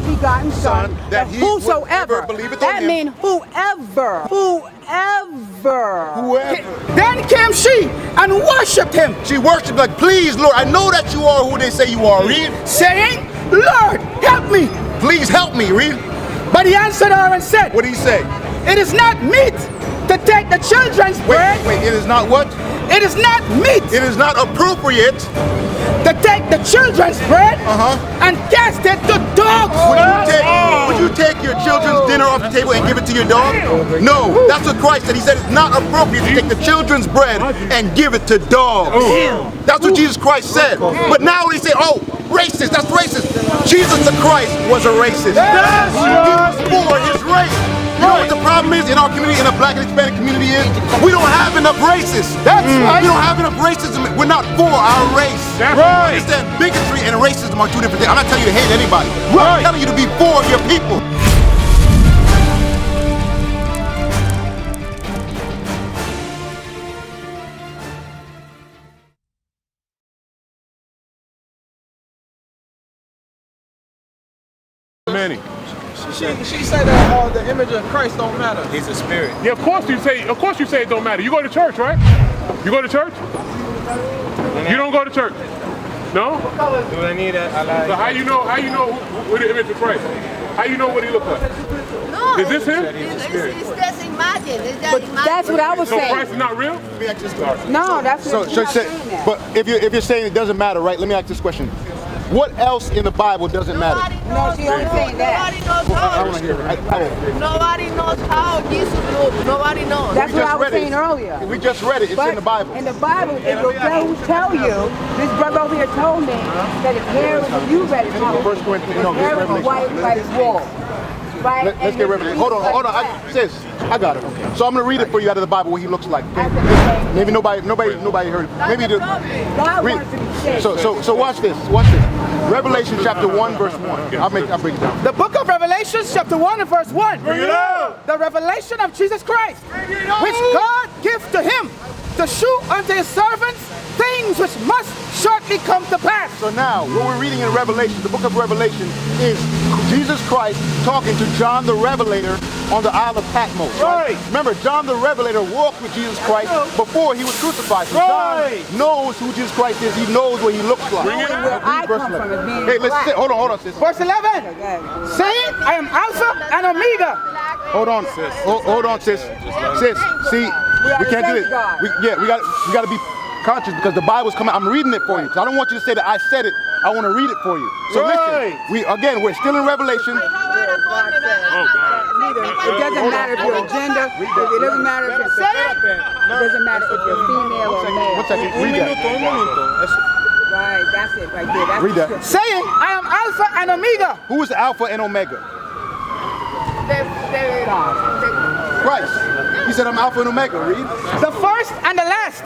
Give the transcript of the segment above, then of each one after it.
begotten Son, that whosoever believeth on that him. means whoever. Then came she and worshipped him. She worshipped like, please, Lord, I know that you are who they say you are. Read. Saying, Lord, help me. Please help me. Read. But he answered her and said, What did he say? it is not meet to take the children's bread. Wait, it is not what? It is not meet It is not appropriate. to take the children's bread and cast it to dogs. Would you take your children's dinner off the table and give it to your dog? No, that's what Christ said. He said it's not appropriate to take the children's bread and give it to dogs. That's what Jesus Christ said. But now they say, oh, racist, that's racist. Jesus the Christ was a racist. He was for his race. You know what the problem is in our community, in the black and Hispanic community is? We don't have enough racists. That's right. We don't have enough racism. We're not for our race. That's right. Understand, bigotry and racism are two different things. I'm not telling you to hate anybody. I'm telling you to be for your people. Many. She said that the image of Christ don't matter. He's a spirit. Yeah, of course you say it don't matter. You go to church, right? You go to church? You don't go to church? No? Do I need that? So how you know what the image of Christ? How you know what he looks like? No. Is this him? It's just imagine. It's just But imagine. that's what I was So saying. Christ is not real? Let me ask this question. No, that's what So I'm say, saying that. but if you're saying it doesn't matter, right? Let me ask this question. What else in the Bible doesn't matter? No, she only saying that. Nobody knows how. Nobody knows how Jesus looked. Nobody knows. That's We what just I was read it. saying earlier. We just read it. It's But in the Bible. in the Bible, it will tell you, this brother over here told me that his hair was, you read it, Tom. First Corinthians, His hair was white like wool. Right? Let's And get his Revelation. feet Hold on. like I got it. Okay. So I'm gonna read it for you out of the Bible what he looks like. Okay? Maybe nobody heard. Maybe the God read. wants to be saved. So watch this. Revelation chapter 1 verse 1. I'll break it down. The book of Revelation, chapter 1 and verse 1. Bring it out. The revelation of Jesus Christ, which God gives to him to shew unto his servants things which must shortly come to pass. So now, what we're reading in Revelation, the book of Revelation, is Jesus Christ talking to John the Revelator on the Isle of Patmos. Right. Remember, John the Revelator walked with Jesus Christ before he was crucified. So John knows who Jesus Christ is. He knows what he looks like. Where I come from is being Hey, let's black. sit. Hold on, sis. Verse 11, saying, I am Alpha and Omega. Hold on, sis. Hold on, sis. Sis, see, we can't do this. We got to be conscious because the Bible's coming. I'm reading it for you. So I don't want you to say that I said it. I want to read it for you. So listen, we're still in Revelation. Oh God. It doesn't matter if you're a gender, it doesn't matter if it's it doesn't matter if you're female or male. One second, read that. Right, that's it right there. That's Read that. the scripture. Saying, I am Alpha and Omega. Who is Alpha and Omega? Christ. He said, I'm Alpha and Omega. Read. The first and the last.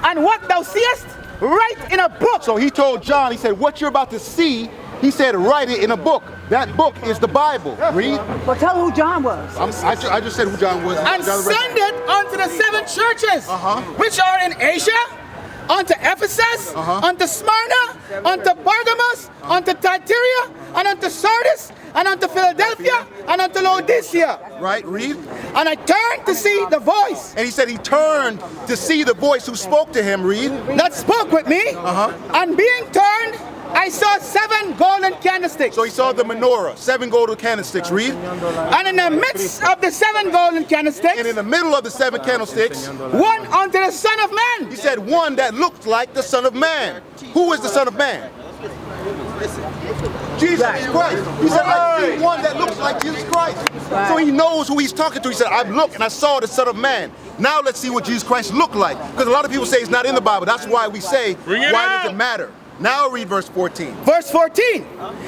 And what thou seest, write in a book. So he told John, he said, what you're about to see, he said, write it in a book. That book is the Bible. Read. But tell who John was. I just said who John was. And send it unto the 7 churches, which are in Asia, unto Ephesus, unto Smyrna, unto Pergamos, unto Thyatira, and unto Sardis, and unto Philadelphia, and unto Laodicea. Right, read. And I turned to see the voice. And he said he turned to see the voice who spoke to him, read. That spoke with me, and being turned, I saw 7 golden candlesticks. So he saw the menorah, 7 golden candlesticks, read. And in the midst of the 7 golden candlesticks, And in the middle of the 7 candlesticks, one unto the Son of Man. he said one that looked like the Son of Man. Who is the Son of Man? Jesus Christ. He said, I see one that looks like Jesus Christ. So he knows who he's talking to. He said, I looked and I saw the Son of Man. Now let's see what Jesus Christ looked like. Because a lot of people say it's not in the Bible. That's why we say, why does it matter? Now read verse 14. Verse 14.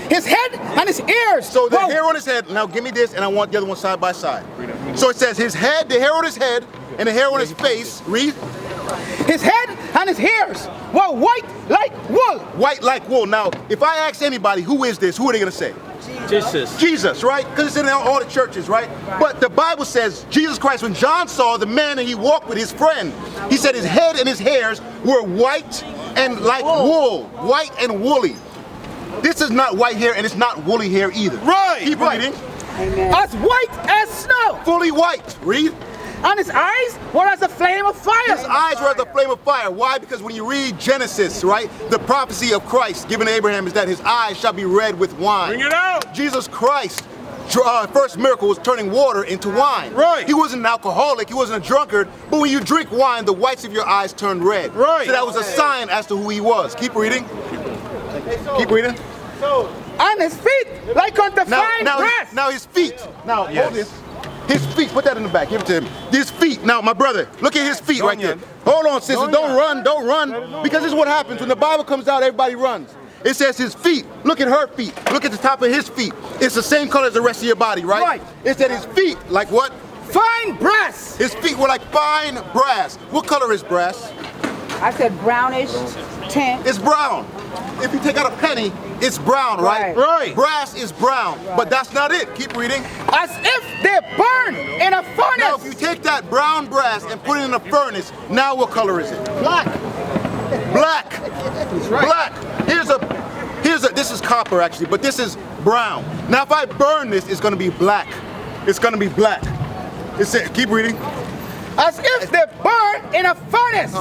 His head and his ears. So the hair on his head, now give me this and I want the other one side by side. So it says his head, the hair on his head, and the hair on his face, read. His head and his hairs were white like wool. White like wool. Now, if I ask anybody, who is this? Who are they going to say? Jesus. Jesus, right? Because it's in all the churches, right? But the Bible says Jesus Christ, when John saw the man and he walked with his friend, he said his head and his hairs were white and like wool, white and woolly. This is not white hair and it's not woolly hair either. Right. Keep reading. Amen. As white as snow. Fully white. Read. And his eyes were as a flame of fire. His eyes were as a flame of fire. Why? Because when you read Genesis, right, the prophecy of Christ given to Abraham is that his eyes shall be red with wine. Bring it out. Jesus Christ, first miracle was turning water into wine. Right. He wasn't an alcoholic, he wasn't a drunkard, but when you drink wine, the whites of your eyes turned red. Right. So that was a sign as to who he was. Keep reading. Keep reading. And his feet like unto fine brass. Now his feet. Now hold this. His feet, put that in the back, give it to him. His feet, now my brother, look at his feet right there. Hold on, sister, don't run, because this is what happens. When the Bible comes out, everybody runs. It says his feet, look at her feet, look at the top of his feet. It's the same color as the rest of your body, right? Right. It said his feet, like what? Fine brass. His feet were like fine brass. What color is brass? I said brownish tint. It's brown. If you take out a penny, it's brown, right? Right. Brass is brown, but that's not it. Keep reading. As if they burn in a furnace. Now, if you take that brown brass and put it in a furnace, now what color is it? Black. Black. Black. This is copper actually, but this is brown. Now, if I burn this, it's gonna be black. It's gonna be black. Keep reading. As if they burn in a furnace.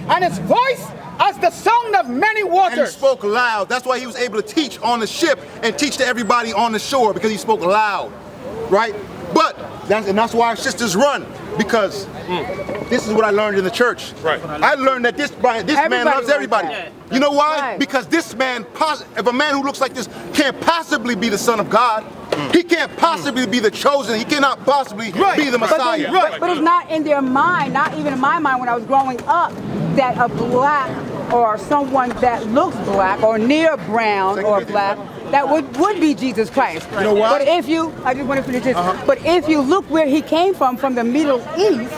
And his voice as the sound of many waters. And he spoke loud. That's why he was able to teach on the ship and teach to everybody on the shore, because he spoke loud, right? But that's why our sisters run, because this is what I learned in the church. Right. I learned that this man loves everybody. You know why? Right. Because this man, if a man who looks like this can't possibly be the Son of God, he can't possibly be the chosen. He cannot possibly be the Messiah. But it's not in their mind, not even in my mind when I was growing up, that a black or someone that looks black or near brown or black, that would be Jesus Christ. You know why? But if you, I just want to finish this, but if you look where he came from the Middle East,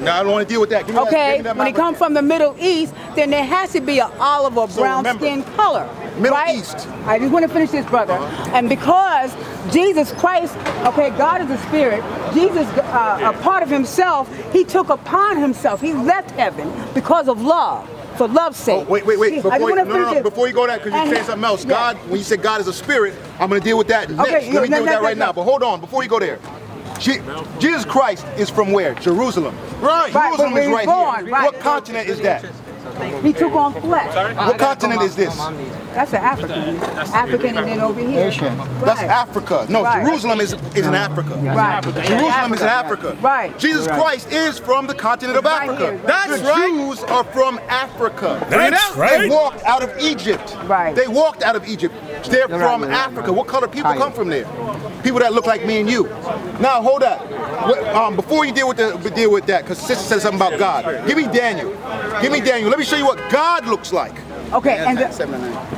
No, I don't want to deal with that. Give me okay, that when he comes from the Middle East, then there has to be an olive or brown skin color. Middle right? East. I just want to finish this, brother. And because Jesus Christ, okay, God is a spirit, Jesus, a part of himself, he took upon himself, he left heaven because of love. For love's sake. Oh, wait. Before you go there, because you're saying something else. Yeah. God, when you say God is a spirit, I'm going to deal with that next. Okay, Let me deal with that right now. But hold on, before you go there. Jesus Christ is from where? Jerusalem. Right. Jerusalem is right born, here. right. What continent is that? He took on flesh. What continent is this? That's an African. African and then over here. That's Africa. No, Right. Jerusalem is in Africa. Right. Jerusalem is in Africa. Right. Jesus Christ is from the continent of Right Africa. here. That's the right. Jews are from Africa. That's right. They walked out of Egypt. Right. They walked out of Egypt. They're from Africa. What color people come from there? People that look like me and you. Now hold up. Before you deal with that, because sister said something about God. Give me Daniel. Give me Daniel. Let me show you what God looks like. Okay, and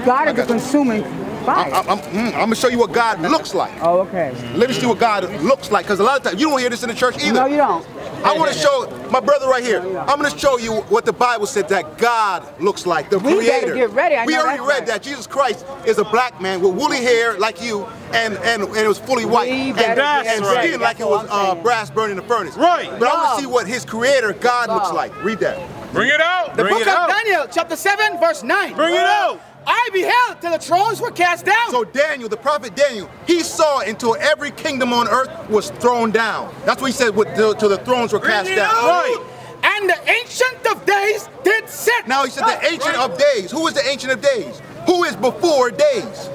God is a consuming fire. I'm gonna show you what God looks like. Oh, okay. Let me see what God looks like, because a lot of times you don't hear this in the church either. No, you don't. I want to show my brother right here. I'm going to show you what the Bible said that God looks like, the We Creator. better get ready. I We know already that's read right. that Jesus Christ is a black man with woolly hair like you, and it was fully white, We and better get skin ready. like it was That's all I'm saying. brass burned in the furnace. Right. But I want Love. to see what His Creator God looks Love. like. Read that. Bring it out. The book of Daniel, chapter 7, verse 9. Bring it out. I beheld till the thrones were cast down. So Daniel, the prophet Daniel, he saw until every kingdom on earth was thrown down. That's what he said, till the thrones were cast down. Right. And the Ancient of Days did sit. Now he said the Ancient of Days. Who is the Ancient of Days? Who is before days?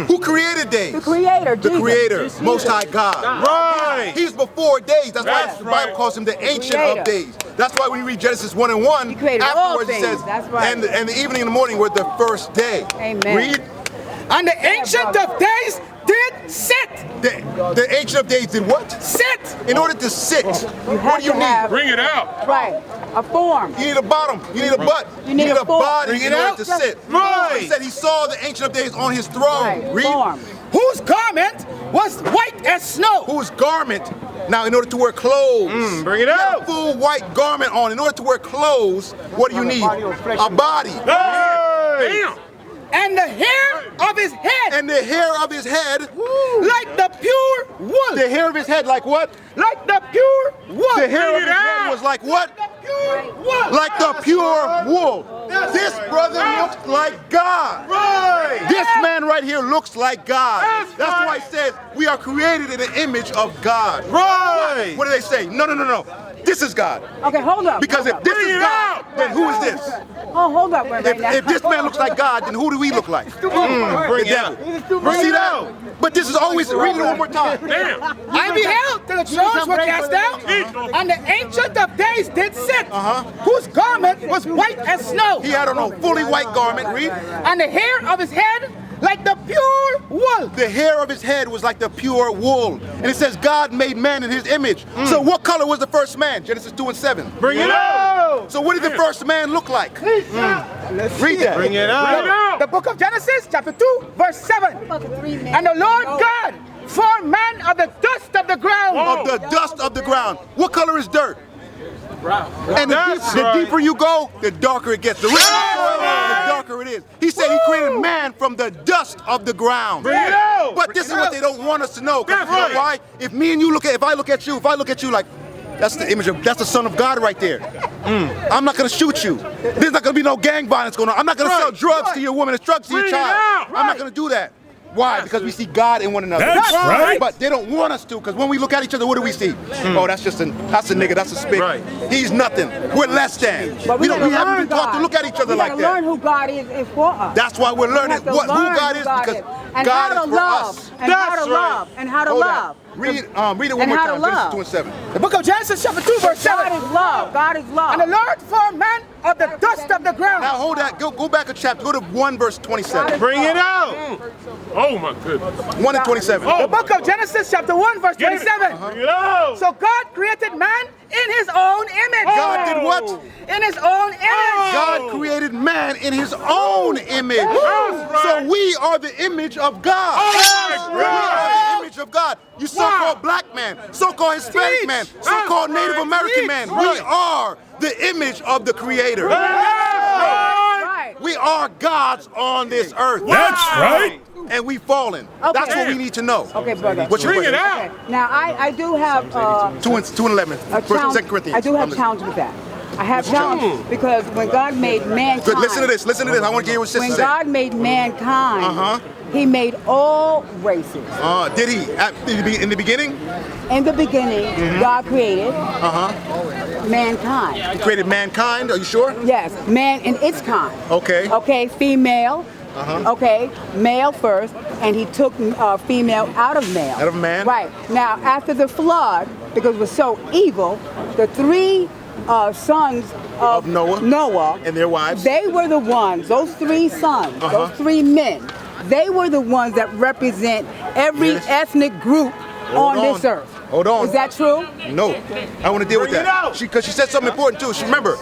Who created days? The Creator, The Jesus. Creator, Most High God. Right. He's before days. That's why That's the Bible right. calls him the Ancient Creator. of Days. That's why when you read Genesis 1 and 1, He created all afterwards it things. says, That's right. and the evening and the morning were the first day. Amen. Read. And the Ancient of Days did sit. The Ancient of Days did what? Sit. In order to sit, You what have do you to need? have, Bring it out. right, a form. You need a bottom. You need a butt. You need a form. body Bring in it order out. to sit. Right. He said he saw the Ancient of Days on his throne. Right, Read. form. Whose garment was white as snow. Whose garment, now in order to wear clothes, Bring it you have out. a full white garment on. In order to wear clothes, what do you need? A body. Hey. Damn. And the hair of his head And the hair of his head like the pure wool. The hair of his head like what? Like the pure wool. The hair of his head was like what? Pure wool. Like the pure wool. This brother looks like God. Right. This man right here looks like God. That's why it says we are created in the image of God. Right. What do they say? No. This is God. Okay, hold up. Because if this is God, then who is this? Oh, hold up right now. If this man looks like God, then who do we look like? Bring it out. You see that? But this is always, read it one more time. Damn. I beheld till the thrones were cast down, and the Ancient of Days did sit, whose garment was white as snow, He had on a fully white garment, read. and the hair of his head like the pure wool. The hair of his head was like the pure wool. And it says God made man in his image. So what color was the first man? Genesis 2:7. Bring it out. So what did the first man look like? Read that. Bring it out. The book of Genesis, chapter 2, verse 7. And the Lord God formed man of the dust of the ground. Of the dust of the ground. What color is dirt? And That's the right. deeper you go, the darker it gets. The richer the darker it is. He said he created man from the dust of the ground. Bring it out. But this is what they don't want us to know. 'Cause That's you know right. why? If me and you if I look at you like, that's the image of, that's the Son of God right there. I'm not gonna shoot you. There's not gonna be no gang violence going on. I'm not gonna sell drugs to your woman and drugs to your Bring it child. out. I'm not gonna do that. Why? Because we see God in one another. That's right. But they don't want us to, because when we look at each other, what do we see? Oh, that's a nigga, that's a spick. Right. He's nothing. We're less than. But We gotta haven't learn been taught to God. look at each other like We gotta learn that. who God is for us. That's why we're We learning have to who learn God is, because and God how is to for love, us. and how That's to right. love, and how to Hold love. on. Read it one And more how to time. love. Genesis 2:7. The book of Genesis, chapter 2, verse 7. God is love. God is love. And the Lord formed man of the dust of the ground. Now hold that. Go back a chapter. Go to 1 verse 27. Bring it out. Oh my goodness. 1 and 27. The book of Genesis, chapter 1, verse 27. Bring it out. So God created man in his own image. God did what? In his own image. God created man in his own image. So we are the image of God. We are the image of God. You so-called black man, so-called Hispanic man, so-called Native American man. We are the image of the Creator. Right. We are gods on this earth. That's right. And we've fallen. That's what we need to know. Okay, brother. What's your Bring it question? out. Okay. Now I do have 2 and 11. a challenge. 2 Corinthians. I do have challenge with that. I have challenge because when God made mankind. Good. Listen to this. Listen to this. I want to hear what sister When said. God made mankind, He made all races. Did he? In the beginning? In the beginning, God created mankind. He created mankind. Are you sure? Yes, man in its kind. Okay. Okay, female. Okay, male first, and He took female out of male. Out of man. Right. Now, after the flood, because it was so evil, the three sons of Noah and their wives. they were the ones, those three sons, those three men, they were the ones that represent every ethnic group on this earth. Hold on. Is that true? No. I want to deal with Bring it that. out. Because she said something important too. She remember,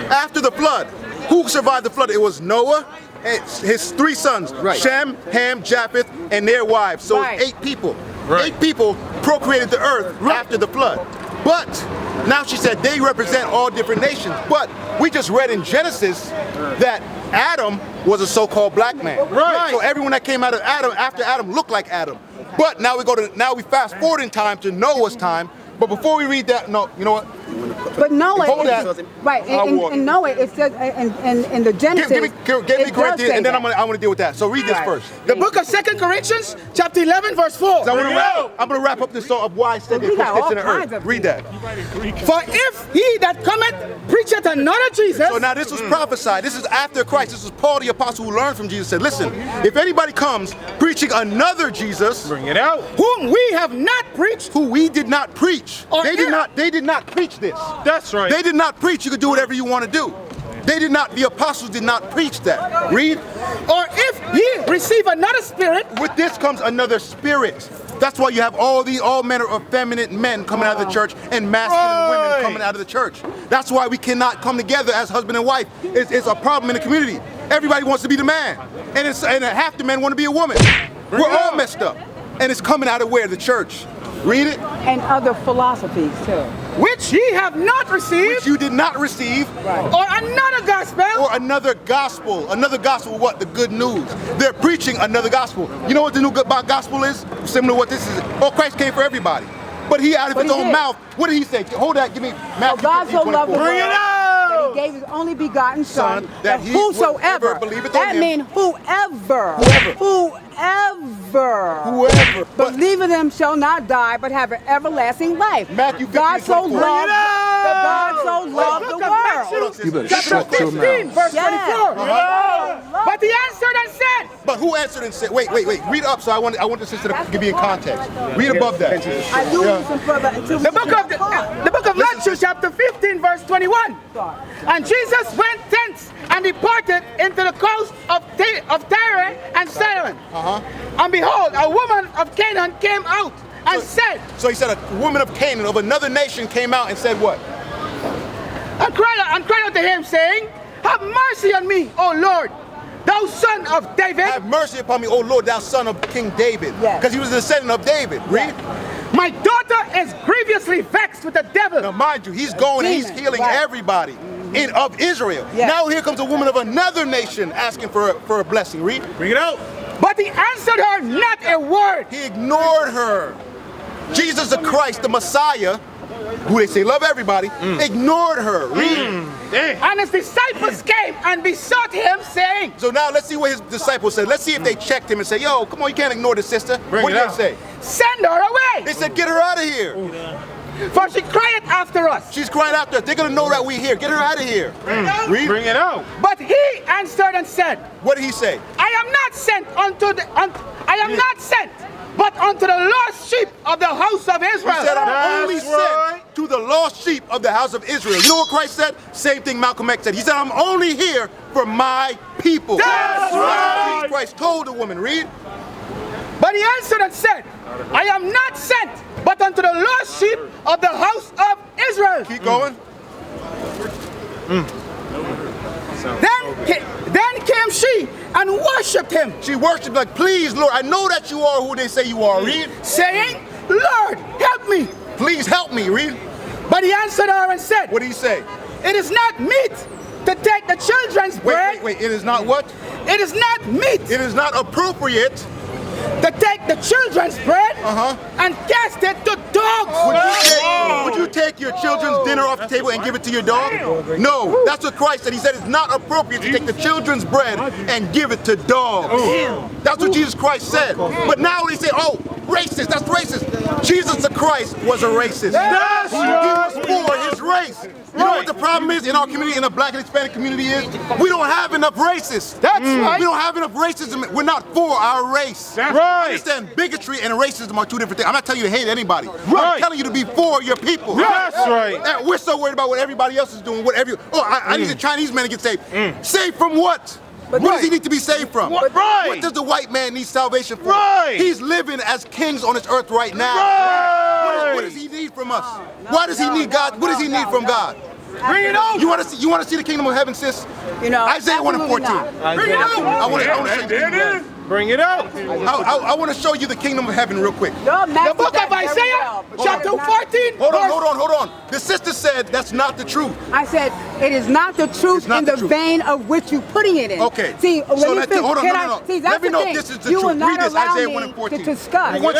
after the flood, who survived the flood? It was Noah and his three sons, Shem, Ham, Japheth, and their wives. So Right. 8 people. 8 people procreated the earth after the flood. But now she said they represent all different nations. But we just read in Genesis that Adam was a so-called black man. Right. So everyone that came out of Adam after Adam looked like Adam. But now we fast forward in time to Noah's time. But before we read that, no, you know what? But Noah, Hold that. right? In Noah, it says in the Genesis. Give me it does Corinthians, say and then that. I'm gonna deal with that. So read this Right. first. The book of 2 Corinthians, chapter 11, verse 4. So I'm gonna wrap up this thought of why I said they We put got this all in the kinds earth. of Read that. For if he that cometh preacheth another Jesus, So now this was prophesied. This is after Christ. This is Paul the apostle who learned from Jesus. Said, listen, if anybody comes preaching another Jesus, Bring it out. whom we have not preached, who we did not preach, Or they did if- not preach this. That's right. They did not preach. You could do whatever you want to do. They did not. The apostles did not preach that. Read. or if ye receive another spirit, With this comes another spirit. That's why you have all manner of feminine men coming out of the church and masculine women coming out of the church. That's why we cannot come together as husband and wife. It's a problem in the community. Everybody wants to be the man, and half the men want to be a woman. We're all messed up, and it's coming out of where? The church. Read it. And other philosophies too. which ye have not received, which you did not receive, or another gospel, or another gospel. Another gospel, what? The good news. They're preaching another gospel. You know what the new gospel is? Similar to what this is. Oh, Christ came for everybody. But he out of his own mouth, what did he say? Hold that, give me Matthew. God so loved the world Bring it out! that he gave his only begotten Son, that whosoever whosoever, believeth on that him, means whoever believe in him shall not die, but have an everlasting life. Matthew 15, God so 24. loved the world. You better chapter 15, verse 24. But he answered and said. But who answered and said? Wait. Read up, so I want the sister to give you in context. Read above that. I do listen further until The book of Matthew, chapter 15, verse 21. And Jesus went thence and departed into the coast of Tyre and Sidon. And behold, a woman of Canaan came out and said. So he said a woman of Canaan, of another nation, came out and said what? And cried unto him, saying, have mercy on me, O Lord, thou son of David. Have mercy upon me, O Lord, thou son of King David. Because he was a descendant of David. Read. My daughter is grievously vexed with the devil. Now mind you, he's going and he's healing everybody of Israel. Now here comes a woman of another nation asking for a blessing. Read. Bring it out. But he answered her not a word. He ignored her. Jesus the Christ, the Messiah, who they say love everybody, ignored her. Read. And his disciples came and besought him, saying. So now let's see what his disciples said. Let's see if they checked him and say, yo, come on, you can't ignore the sister. What did they say? Send her away. They said, get her out of here. For she crieth after us. She's crying after us. They're going to know that we're here. Get her out of here. Read. Bring it out. But he answered and said. What did he say? I am not sent but unto the lost sheep of the house of Israel. He said, I'm only sent to the lost sheep of the house of Israel. You know what Christ said? Same thing Malcolm X said. He said, I'm only here for my people. That's right. Jesus Christ told the woman, read. But he answered and said, I am not sent but unto the lost sheep of the house of Israel. Keep going. Then came she and worshipped him. She worshipped like, please, Lord, I know that you are who they say you are. Read. Saying, Lord, help me. Please help me. Read. But he answered her and said, what did he say? It is not meet to take the children's bread. Wait. It is not what? It is not meet. It is not appropriate to take the children's bread and cast it to dogs. Would you take your children's dinner off the table and give it to your dog? No, that's what Christ said. He said it's not appropriate to take the children's bread and give it to dogs. That's what Jesus Christ said. But now they say, oh, racist, that's racist. Jesus the Christ was a racist. He was for his race. You know what the problem is in our community, in the black and Hispanic community is? We don't have enough racists. That's right. We don't have enough racism. We're not for our race. That's right. Understand, bigotry and racism are two different things. I'm not telling you to hate anybody. I'm telling you to be for your people. That's right. And we're so worried about what everybody else is doing. I need the Chinese man to get saved. Saved from what? What does he need to be saved from? What does the white man need salvation for? He's living as kings on this earth right now. What does he need from us? Why does he need God? What does he need from God? Bring it on! You want to see the kingdom of heaven, sis? You know, Isaiah 1:14. Bring it on! I want to show you the kingdom of heaven. Bring it out. I want to show you the kingdom of heaven real quick. The book of Isaiah, chapter 14. Hold on. The sister said that's not the truth. I said it is not the truth in the vein of which you're putting it in. Okay. See, hold on. See, that's Let me the know thing. if this is the You truth. will not Read this, allow Isaiah me 1:14. to discuss. One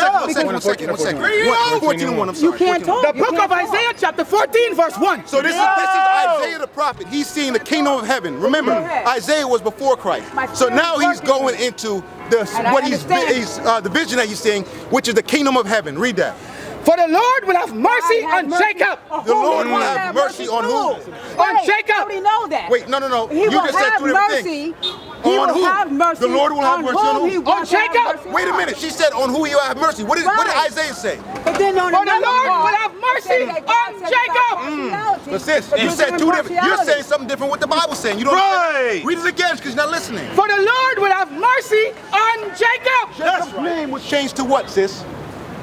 second. 14:1, I'm sorry. You can't talk. The book of Isaiah, chapter 14, verse 1. So this is Isaiah the prophet. He's seeing the kingdom of heaven. Remember, Isaiah was before Christ. So now he's going into the vision that he's seeing, which is the kingdom of heaven. Read that. For the Lord will have mercy on Jacob. The Lord will have mercy on who? On Jacob. How do you know that? Wait, no. He will have mercy. He will have mercy. The Lord will have mercy on who? On Jacob. Wait a minute. She said on who he will have mercy. What did Isaiah say? But then on For the Lord will have mercy on Jacob. But sis, you said two different. You're saying something different what the Bible's saying. You don't understand. Read it again because you're not listening. For the Lord will have mercy on Jacob. Jacob's name was changed to what, sis?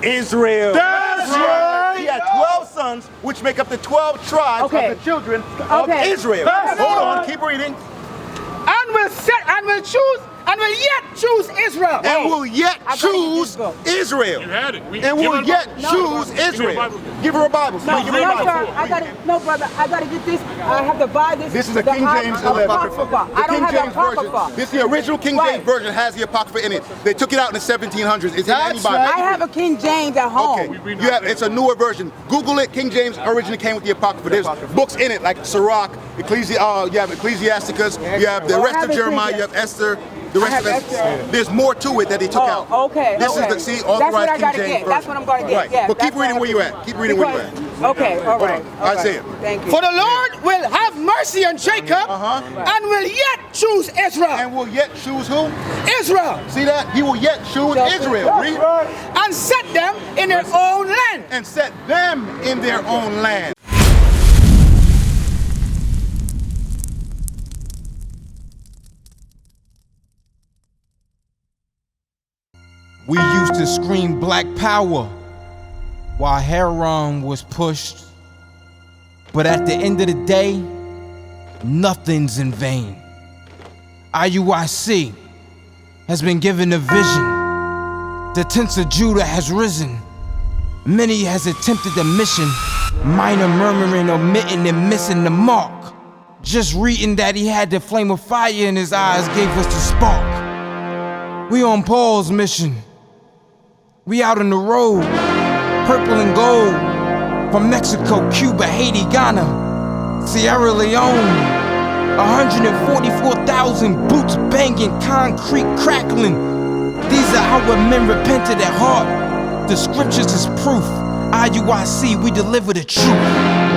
Israel. That's right. He had 12 sons, which make up the 12 tribes of the children of Israel. That's Hold on, keep reading. And will choose and will yet choose Israel. And will yet I gotta get choose this book. Israel. You had it. And will yet choose Israel. Give her a Bible. No, Somebody give her a no, Bible. sir, I got it. No, brother, I got to get this. I have to buy this. This is a King James 11. Apocrypha. I don't have the Apocrypha. This the original King James version has the Apocrypha in it. They took it out in the 1700s. It's in any Bible. I have a King James at home. Okay, you have, it's a newer version. Google it. King James originally came with the Apocrypha. There's books in it like Sirach, you have Ecclesiasticus, you have the rest of Jeremiah, you have Esther, the rest of it. There's more to it that they took out. Okay. This is the That's authorized what I King gotta James get. version. That's what I'm going to get. Right. Yeah, But keep that's what reading I where you gotta at. Keep reading where you at. Okay, all right. Isaiah. Thank you. For the Lord will have mercy on Jacob and will yet choose Israel. And will yet choose who? Israel. See that? He will yet choose Israel. Read. And set them in their own land. And set them in their own land. We used to scream black power while heroin was pushed. But at the end of the day, nothing's in vain. IUIC has been given a vision. The tents of Judah has risen. Many has attempted the mission, minor murmuring, omitting and missing the mark. Just reading that he had the flame of fire in his eyes gave us the spark. We on Paul's mission. We out on the road, purple and gold, from Mexico, Cuba, Haiti, Ghana, Sierra Leone. 144,000 boots banging, concrete crackling. These are our men repented at heart. The scriptures is proof. IUIC, we deliver the truth.